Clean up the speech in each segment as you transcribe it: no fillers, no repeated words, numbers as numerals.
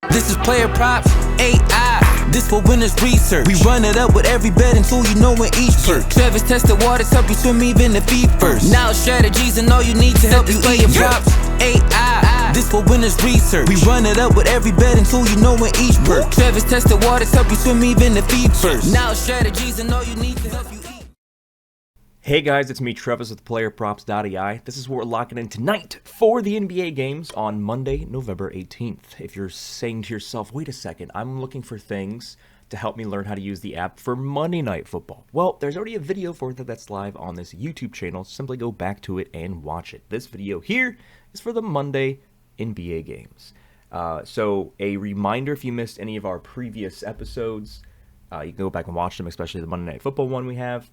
This is PlayerProps.ai. This for winners research. We run it up with every betting tool you know in each perk. Travis tested waters, help you swim even if feet first. Now strategies and all you need to help you PlayerProps.ai. This for winners research. We run it up with every betting tool you know in each perk. Travis tested waters, help you swim even if feet first. Now strategies and all you need to help you eat. Hey guys, it's me, Travis with PlayerProps.ai. This is what we're locking in tonight for the NBA games on Monday, November 18th. If you're saying to yourself, wait a second, I'm looking for things to help me learn how to use the app for Monday Night Football. Well, there's already a video for that that's live on this YouTube channel. Simply go back to it and watch it. This video here is for the Monday NBA games. So a reminder, if you missed any of our previous episodes, you can go back and watch them, especially the Monday Night Football one we have.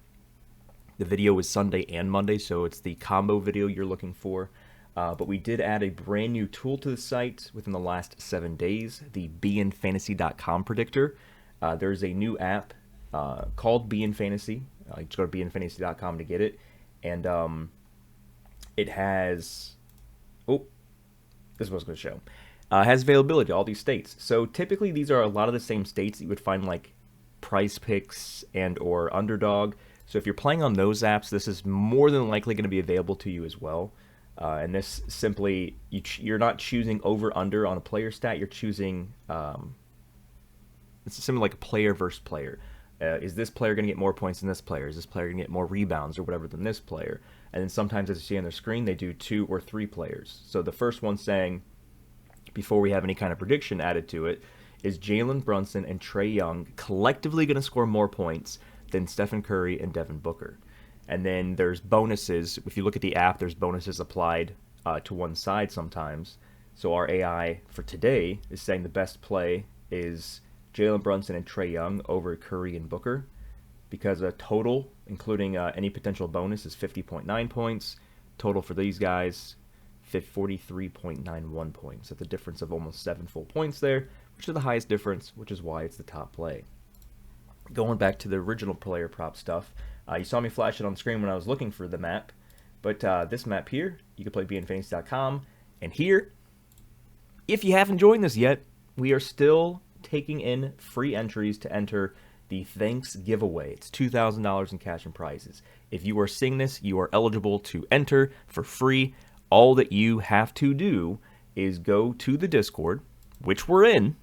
The video is Sunday and Monday, so it's the combo video you're looking for. But we did add a brand new tool to the site within the last 7 days, the beinfantasy.com predictor. There's a new app called beinfantasy. Just go to beinfantasy.com to get it. And it has... Oh, this is what I was going to show. It has availability to all these states. So typically these are a lot of the same states that you would find like Price Picks and or Underdog. So if you're playing on those apps, this is more than likely going to be available to you as well. And this simply, you're not choosing over-under on a player stat. You're choosing, it's similar like a player versus player. Is this player going to get more points than this player? Is this player going to get more rebounds or whatever than this player? And then sometimes, as you see on their screen, they do 2 or 3 players. So the first one saying, before we have any kind of prediction added to it, is Jalen Brunson and Trae Young collectively going to score more points than Stephen Curry and Devin Booker? And then there's bonuses. If you look at the app, there's bonuses applied to one side sometimes. So our AI for today is saying the best play is Jalen Brunson and Trae Young over Curry and Booker, because a total, including any potential bonus, is 50.9 points. Total for these guys, 43.91 points. That's a difference of almost 7 full points there, which is the highest difference, which is why it's the top play. Going back to the original player prop stuff, you saw me flash it on screen when I was looking for the map, but this map here, you can play beinfantasy.com, and here, if you haven't joined this yet, we are still taking in free entries to enter the Thanks giveaway. It's $2,000 in cash and prizes. If you are seeing this, you are eligible to enter for free. All that you have to do is go to the Discord, which we're in,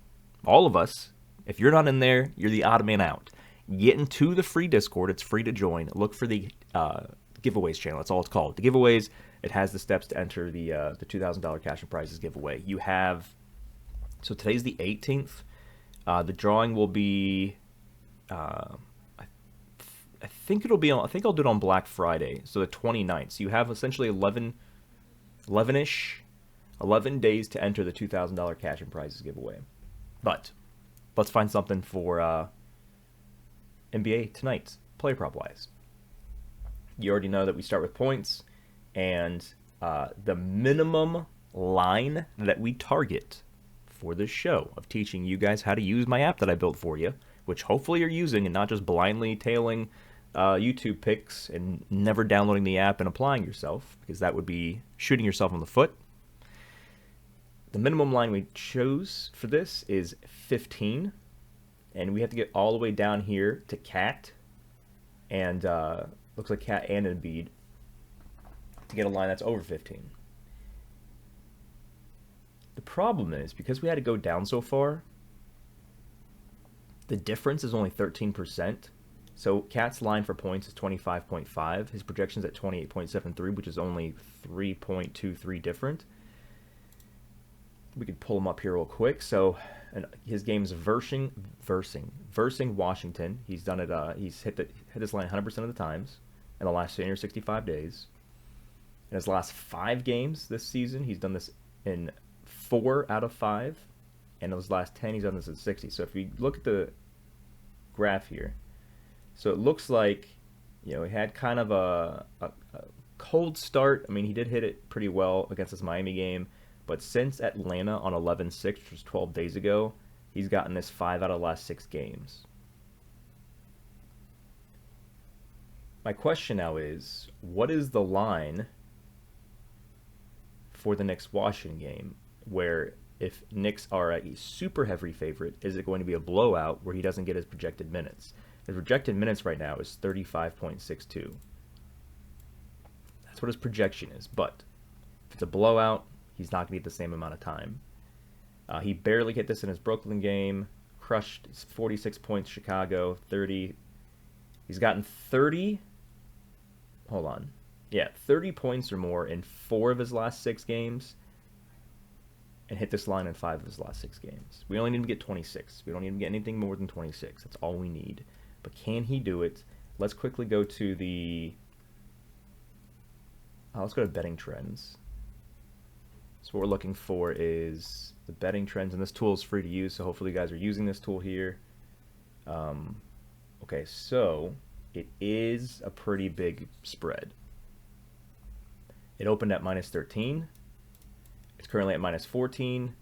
all of us. If you're not in there, you're the odd man out. Get into the free Discord. It's free to join. Look for the giveaways channel. That's all it's called. The giveaways, it has the steps to enter the $2,000 cash and prizes giveaway. You have, so today's the 18th. The drawing will be, I think it'll be on, I think I'll do it on Black Friday, so the 29th. So you have essentially 11 days to enter the $2,000 cash and prizes giveaway. But let's find something for NBA tonight, player prop wise. You already know that we start with points, and the minimum line that we target for this show of teaching you guys how to use my app that I built for you, which hopefully you're using and not just blindly tailing YouTube picks and never downloading the app and applying yourself, because that would be shooting yourself in the foot. The minimum line we chose for this is 15, and we have to get all the way down here to Cat, and looks like Cat and Embiid, to get a line that's over 15. The problem is, because we had to go down so far, the difference is only 13%. So Cat's line for points is 25.5. His projection's at 28.73, which is only 3.23 different. We could pull him up here real quick. So his game's versing Washington. He's done it. He's hit this line 100% of the times in the last 365 days. In his last 5 games this season, he's done this in 4 out of 5, and in his last 10, he's done this at 60. So if you look at the graph here, so it looks like, you know, he had kind of a cold start. I mean, he did hit it pretty well against this Miami game. But since Atlanta on 11-6, which was 12 days ago, he's gotten this 5 out of the last 6 games. My question now is, what is the line for the next Washington game, where if Knicks are a super heavy favorite, is it going to be a blowout where he doesn't get his projected minutes? His projected minutes right now is 35.62. That's what his projection is, but if it's a blowout, he's not going to get the same amount of time. He barely hit this in his Brooklyn game, crushed 46 points, Chicago, 30. He's gotten 30, hold on, yeah, 30 points or more in 4 of his last 6 games, and hit this line in 5 of his last 6 games. We only need to get 26. We don't need to get anything more than 26. That's all we need. But can he do it? Let's quickly go to the... let's go to betting trends. So what we're looking for is the betting trends, and this tool is free to use, so hopefully you guys are using this tool here. Okay, so it is a pretty big spread. It opened at minus 13. It's currently at minus 14.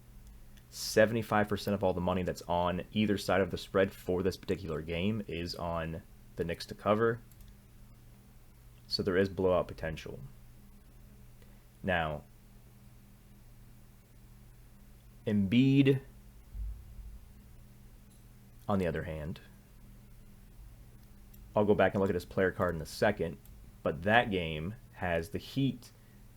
75% of all the money that's on either side of the spread for this particular game is on the Knicks to cover. So there is blowout potential. Now, Embiid, on the other hand, I'll go back and look at his player card in a second, but that game has the Heat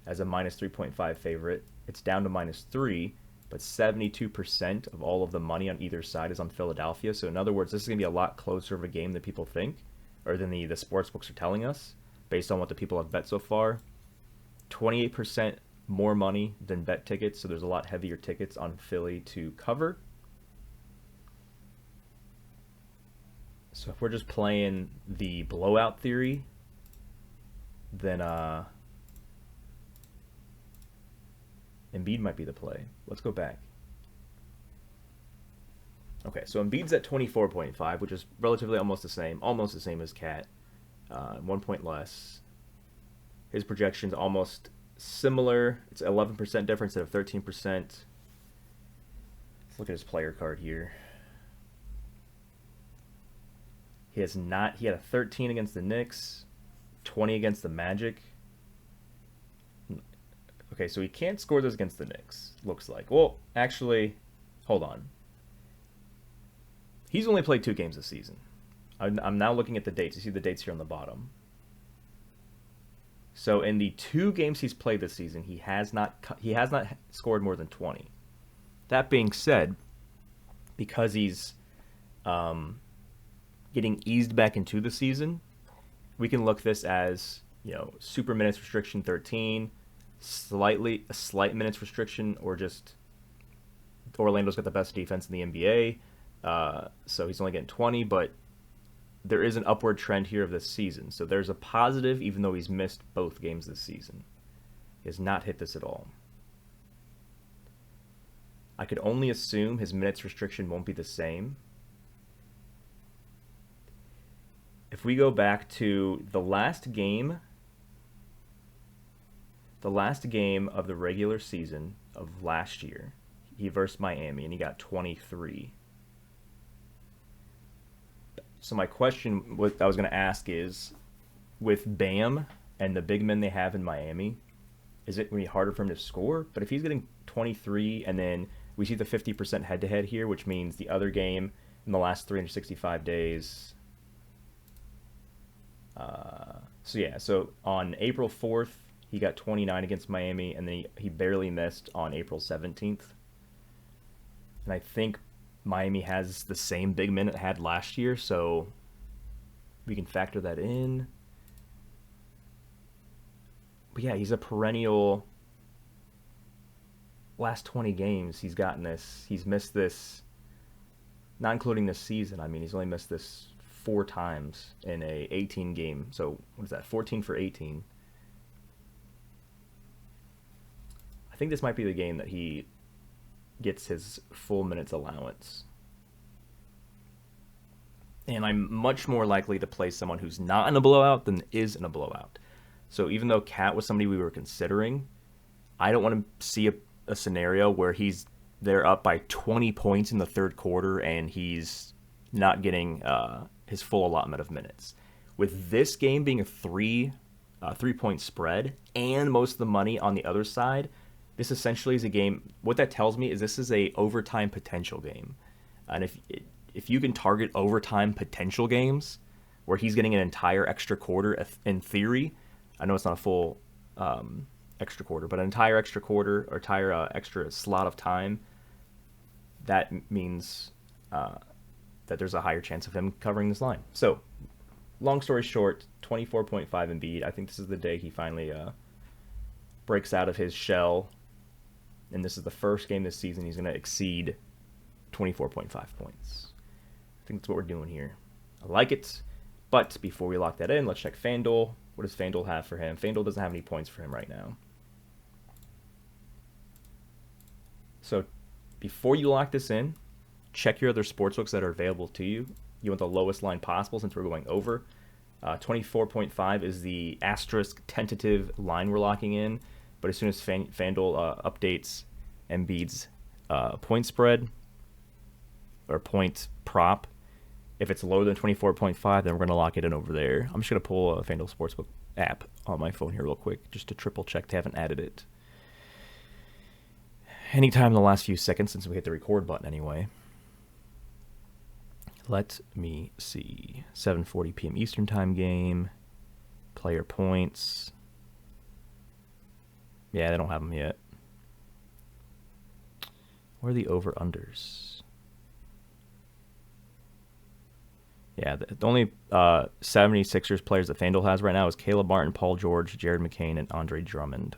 as a minus 3.5 favorite. It's down to minus 3, but 72% of all of the money on either side is on Philadelphia. So in other words, this is going to be a lot closer of a game than people think, or than the sports books are telling us, based on what the people have bet so far. 28% more money than bet tickets, so there's a lot heavier tickets on Philly to cover. So if we're just playing the blowout theory, then Embiid might be the play. Let's go back. Okay, so Embiid's at 24.5, which is relatively almost the same as Cat. 1 point less. His projection's almost similar. It's 11% difference instead of 13%. Let's look at his player card here. He had a 13 against the Knicks, 20 against the Magic. Okay, so he can't score those against the Knicks, looks like. Well, actually, hold on. He's only played 2 games this season. I'm now looking at the dates. You see the dates here on the bottom. So in the 2 games he's played this season, he has not scored more than 20. That being said, because he's getting eased back into the season, we can look this as, super minutes restriction 13, a slight minutes restriction, or just Orlando's got the best defense in the NBA, so he's only getting 20, but there is an upward trend here of this season. So there's a positive, even though he's missed both games this season. He has not hit this at all. I could only assume his minutes restriction won't be the same. If we go back to the last game of the regular season of last year, he versed Miami, and he got 23. So my question, what I was going to ask is, with Bam and the big men they have in Miami, is it going to be harder for him to score? But if he's getting 23, and then we see the 50% head-to-head here, which means the other game in the last 365 days. So on April 4th, he got 29 against Miami, and then he barely missed on April 17th. And I think Miami has the same big men it had last year, so we can factor that in. But yeah, he's a perennial. Last 20 games, he's gotten this. He's missed this, not including this season. I mean, he's only missed this 4 times in a 18 game. So what is that? 14 for 18. I think this might be the game that he gets his full minutes allowance. And I'm much more likely to play someone who's not in a blowout than is in a blowout. So even though Cat was somebody we were considering, I don't want to see a scenario where they're up by 20 points in the third quarter and he's not getting his full allotment of minutes. With this game being a 3-point spread and most of the money on the other side, This essentially is a game. What that tells me is this is a overtime potential game, and if you can target overtime potential games where he's getting an entire extra quarter, in theory, I know it's not a full extra quarter, but an entire extra quarter or entire extra slot of time, that means that there's a higher chance of him covering this line. So, long story short, 24.5 Embiid. I think this is the day he finally breaks out of his shell, and this is the first game this season he's going to exceed 24.5 points. I think that's what we're doing here. I like it, but before we lock that in, let's check FanDuel. What does FanDuel have for him? FanDuel doesn't have any points for him right now. So before you lock this in, check your other sportsbooks that are available to you. You want the lowest line possible since we're going over. 24.5 is the asterisk tentative line we're locking in. But as soon as FanDuel updates Embiid's point spread or point prop, if it's lower than 24.5, then we're going to lock it in over there. I'm just going to pull a FanDuel Sportsbook app on my phone here real quick just to triple check they haven't added it. Anytime in the last few seconds since we hit the record button anyway. Let me see. 7:40 p.m. Eastern Time game. Player points. Yeah, they don't have them yet. Where are the over-unders? Yeah, the only 76ers players that FanDuel has right now is Caleb Martin, Paul George, Jared McCain, and Andre Drummond.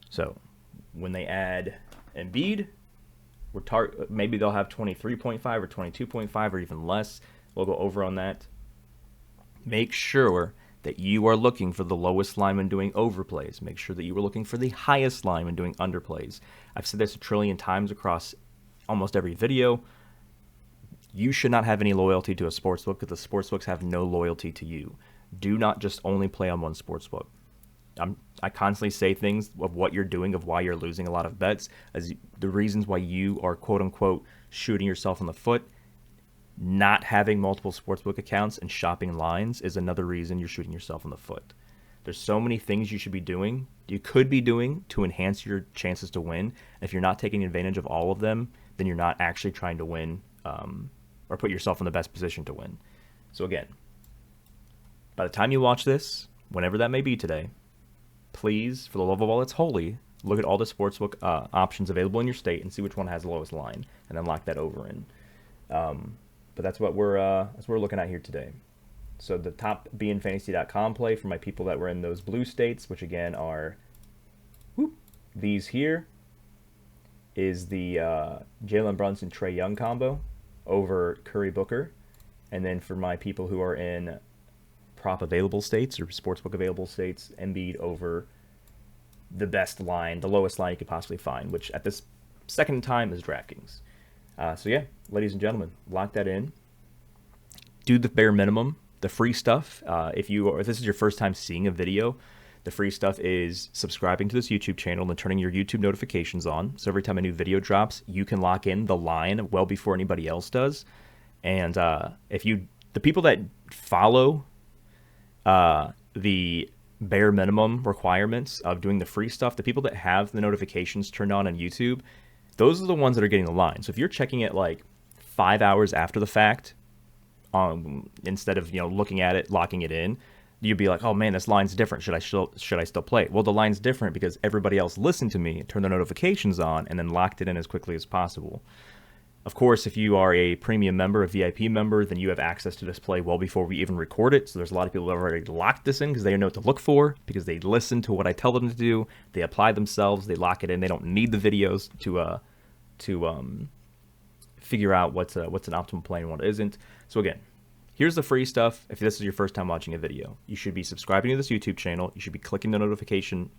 So, when they add Embiid, maybe they'll have 23.5 or 22.5 or even less. We'll go over on that. Make sure that you are looking for the lowest line when doing overplays. Make sure that you are looking for the highest line when doing underplays. I've said this a trillion times across almost every video. You should not have any loyalty to a sportsbook because the sportsbooks have no loyalty to you. Do not just only play on one sportsbook. I constantly say things of what you're doing, of why you're losing a lot of bets, as the reasons why you are quote-unquote shooting yourself in the foot. Not having multiple sportsbook accounts and shopping lines is another reason you're shooting yourself in the foot. There's so many things you should be doing, you could be doing to enhance your chances to win. If you're not taking advantage of all of them, then you're not actually trying to win or put yourself in the best position to win. So again, by the time you watch this, whenever that may be today, please, for the love of all that's holy, look at all the sportsbook options available in your state and see which one has the lowest line, and then lock that over in. But that's what we're looking at here today. So the top beinfantasy.com play for my people that were in those blue states, which again are these here, is the Jalen Brunson Trae Young combo over Curry Booker, and then for my people who are in prop available states or sportsbook available states, Embiid over the best line, the lowest line you could possibly find, which at this second time is DraftKings. So yeah, ladies and gentlemen, lock that in. Do the bare minimum, the free stuff. If this is your first time seeing a video, the free stuff is subscribing to this YouTube channel and turning your YouTube notifications on. So every time a new video drops, you can lock in the line well before anybody else does. And the people that follow the bare minimum requirements of doing the free stuff, the people that have the notifications turned on YouTube, those are the ones that are getting the line. So if you're checking it like 5 hours after the fact, instead of looking at it, locking it in, you'd be like, oh man, this line's different. Should I still play? Well, the line's different because everybody else listened to me, turned their notifications on, and then locked it in as quickly as possible. Of course, if you are a premium member, a VIP member, then you have access to this play well before we even record it. So there's a lot of people that have already locked this in because they know what to look for, because they listen to what I tell them to do. They apply themselves. They lock it in. They don't need the videos to figure out what's an optimal play and what isn't. So again, here's the free stuff. If this is your first time watching a video, you should be subscribing to this YouTube channel. You should be clicking the notification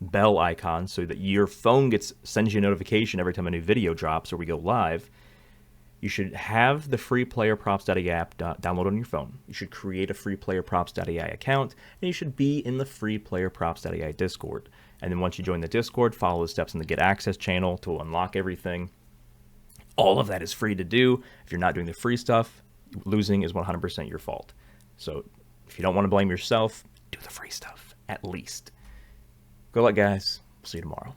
bell icon so that your phone sends you a notification every time a new video drops or we go live. You should have the free PlayerProps.ai app download on your phone. You should create a free PlayerProps.ai account, and you should be in the free PlayerProps.ai Discord. And then once you join the Discord, follow the steps in the Get Access channel to unlock everything. All of that is free to do. If you're not doing the free stuff, losing is 100% your fault. So if you don't want to blame yourself, do the free stuff, at least. Good luck, guys. See you tomorrow.